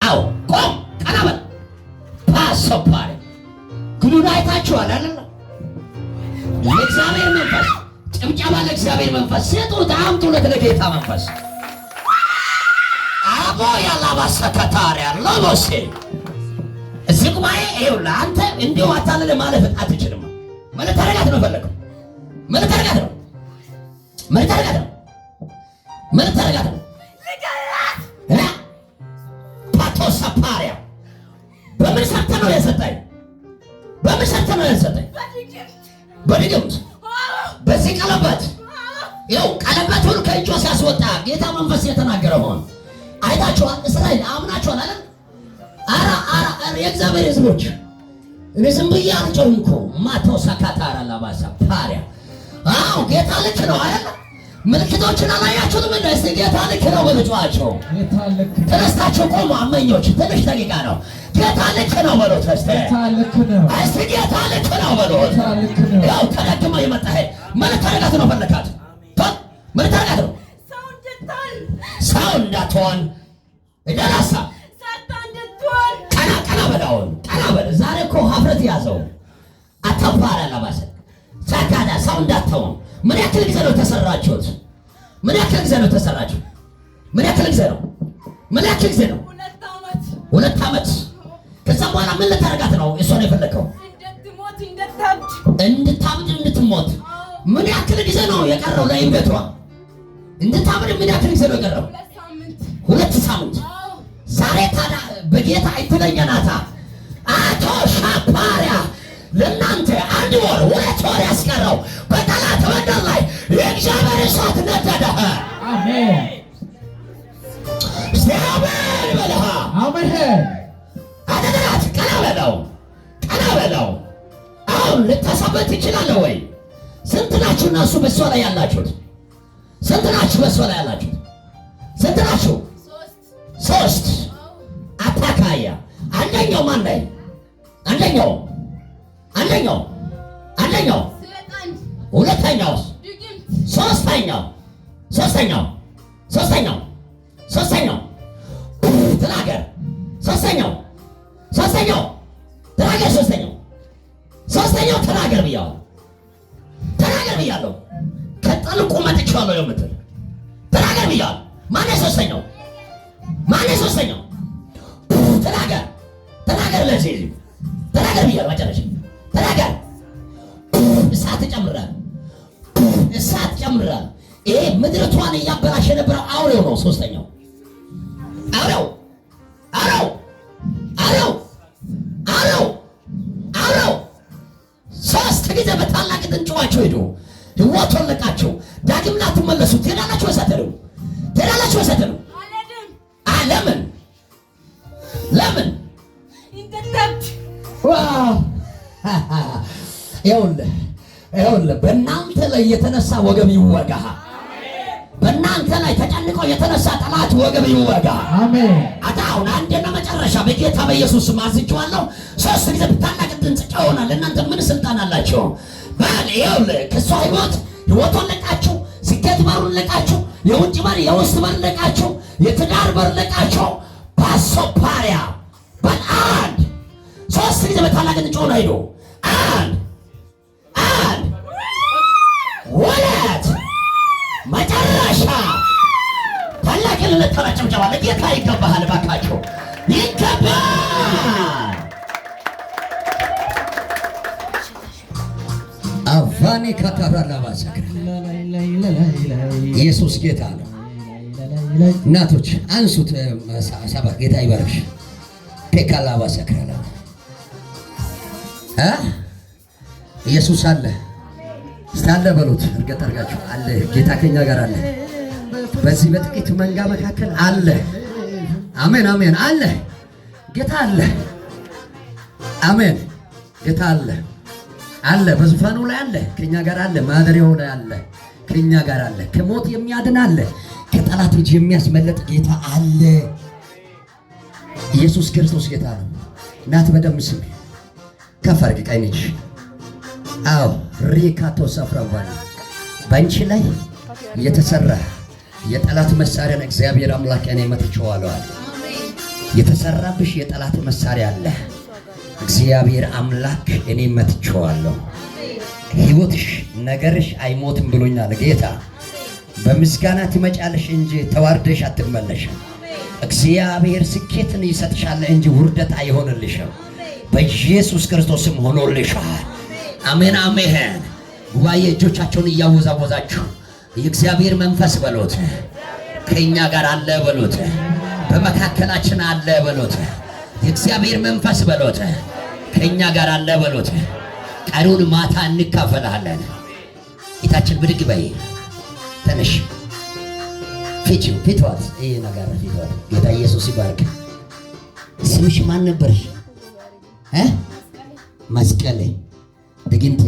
አዎ ቆም ቀና በል። ፓሶፓሪ ግሉን አይታችኋል አይደል? ለእግዚአብሔር መንፈስ ጭብጨባ፣ ለእግዚአብሔር መንፈስ ስጡት፣ አምጡለት ለጌታ መንፈስ። አቦ ያላባሰከታሪያ ለሎሴ እዚህ ጉባኤ ይኸውልህ፣ አንተ እንዲሁ አታለለ ማለፍ አትችልም። ማለት ታረጋት ነው ፈለገው ማለት ታረጋት ነው ማለት ታረጋት ነው ማለት ታረጋት ነው ፓቶሳፓሪያ በምን ሰርተ ነው የሰጠኝ? በምን ሰርተ ነው የሰጠኝ? በድግምት በዚህ ቀለበት ይኸው ቀለበቱን ከእጇ ሲያስወጣ ጌታ መንፈስ የተናገረው ሆነ። አይታችኋል? እስራኤል አምናችኋል አይደል? አራ የእግዚአብሔር ሕዝቦች እኔ ዝም ብዬ አልጮህም እኮ ማተው ሰካታራ ላባሳ ፓሪያ አዎ ጌታ ልክ ነው አይደል? ምልክቶችን አላያችሁትም? እንደዚህ ጌታ ልክ ነው በልጫቸው ተነስታችሁ ቆሙ። አመኞች ትንሽ ደቂቃ ነው። ጌታ ልክ ነው በሉት። እስቲ ጌታ ልክ ነው በሉት። ያው ተደግሞ የመጣ ምን ታረጋት ነው ፈለካት? ምን ታረጋት ነው? ሰው እንዳትሆን እደራሳ ቀና በላውን ቀና በል። ዛሬ እኮ ሀፍረት ያዘው አታባራ ለባሰ ሳካዳ ሰው እንዳትሆን። ምን ያክል ጊዜ ነው ተሰራችሁት? ምን ያክል ጊዜ ነው ተሰራችሁ? ምን ያክል ጊዜ ነው? ምን ያክል ጊዜ ነው? 2 ዓመት። ከዛ በኋላ ምን ልታረጋት ነው? እሷ ነው የፈለከው እንድታብድ እንድትሞት። ምን ያክል ጊዜ ነው የቀረው? ለይቤቷ እንድታብድ ምን ያክል ጊዜ ነው የቀረው? 2 ሳምንት። ዛሬ ታዲያ በጌታ አይተለኛናታ አቶ ሻፓሪያ ለእናንተ 1 ወር 2 ወር ያስቀረው በጠላት መንደር ላይ የእግዚአብሔር እሳት ነደደ። አሜን። አሜን በለሃ አሜን። አደራት ቀና በለው ቀና በለው። አሁን ልታሳበት ትችላለህ ወይ? ስንት ናችሁ እና እሱ በሷ ላይ ያላችሁት? ስንት ናችሁ በሷ ላይ ያላችሁት? ስንት ናችሁ? 3 አታካያ። አንደኛው ማን ላይ? አንደኛው ሁለተኛው ሶስተኛው ተናገር። ሶስተኛው ተናገር። ሶስተኛው ተናገር ብያለሁ። ከጠልቁ መጥቻለሁ የምትል ተናገር ብያለሁ። ማነው ሶስተኛው? ተናገር። ለዚህ ተናገር ብያለሁ። መጨረሻ ተናገር። እሳት ጨምራል። ይሄ ምድርቷን እያበላሸ የነበረው አውሬው ነው። ሶስተኛው አውሬው 3 ጊዜ በታላቅ ድንጭዋቸው ሄዱ። ህይወቱን ለቃቸው። ዳግም ላትመለሱ ትሄዳላችሁ ወሰተሩ ለምን ይኸውልህ በእናንተ ላይ የተነሳ ወገብ ይወጋ። በእናንተ ላይ ተጨንቆ የተነሳ ጠላት ወገብ ይወጋ። አሜን። አሁን አንዴና መጨረሻ በጌታ በኢየሱስ ስም አዝቼዋለሁ። 3 ጊዜ ታላቅ ድምፅ ጮኸናል። እናንተ ምን ስልጣን አላችሁ? ይኸውልህ ከእሷ ህይወቷን ለቃችሁ፣ ስኬት በሩን ለቃችሁ፣ የውጭ በር የውስጥ በር ለቃችሁ፣ የትዳር በር ለቃችሁ። ፓሶፓሪያ በአንድ 3 ጊዜ በታላቅ ድምፅ ጮኸና ሄዱ። 1 2 መጨረሻ ታላቅ ለተራጨምጨባ ለጌታ ይገባሃል። ባካችሁ ይገባል። አቫኔ ካታራላ ባሰክራ ኢየሱስ ጌታ ነው። እናቶች አንሱት። ሰባ ጌታ ይባርክሽ። ፔካላ ባሰክራ ኢየሱስ አለ ስታለ በሉት። እርግጥ አድርጋችሁ አለ። ጌታ ከኛ ጋር አለ። በዚህ በጥቂት መንጋ መካከል አለ። አሜን አሜን። አለ ጌታ አለ። አሜን ጌታ አለ። በዙፋኑ ላይ አለ። ከኛ ጋር አለ። ማደሪያው ላይ አለ። ከኛ ጋር አለ። ከሞት የሚያድን አለ። ከጠላት እጅ የሚያስመለጥ ጌታ አለ። ኢየሱስ ክርስቶስ ጌታ ነው። እናት በደም ስም ከፍ አድርጊ ቀኝ እጅ። አዎ ሪካቶ ሰፍራባል ባንቺ ላይ የተሰራ የጠላት መሳሪያን እግዚአብሔር አምላክ እኔ መትቼዋለሁ። የተሰራብሽ የጠላት መሳሪያ አለ። እግዚአብሔር አምላክ እኔ መትቼዋለሁ። ሕይወትሽ ነገርሽ አይሞትም ብሎኛል ጌታ። በምስጋና ትመጫለሽ እንጂ ተዋርደሽ አትመለሽም። እግዚአብሔር ስኬትን ይሰጥሻል እንጂ ውርደት አይሆንልሽም። በኢየሱስ ክርስቶስም ሆኖልሻል። አሜን አሜን። ጉባኤ እጆቻቸውን እያወዛወዛችሁ የእግዚአብሔር መንፈስ በሎት ከኛ ጋር አለ በሎት፣ በመካከላችን አለ በሎት። የእግዚአብሔር መንፈስ በሎት ከኛ ጋር አለ በሎት። ቀኑን ማታ እንካፈላለን። ጌታችን ብድግ በይ ተነሽ። ፊትዋት ይሄ ነገር ፊትዋት። ጌታ ኢየሱስ ይባርክ። ስምሽ ማን ነበርሽ? መስቀሌ ድግምት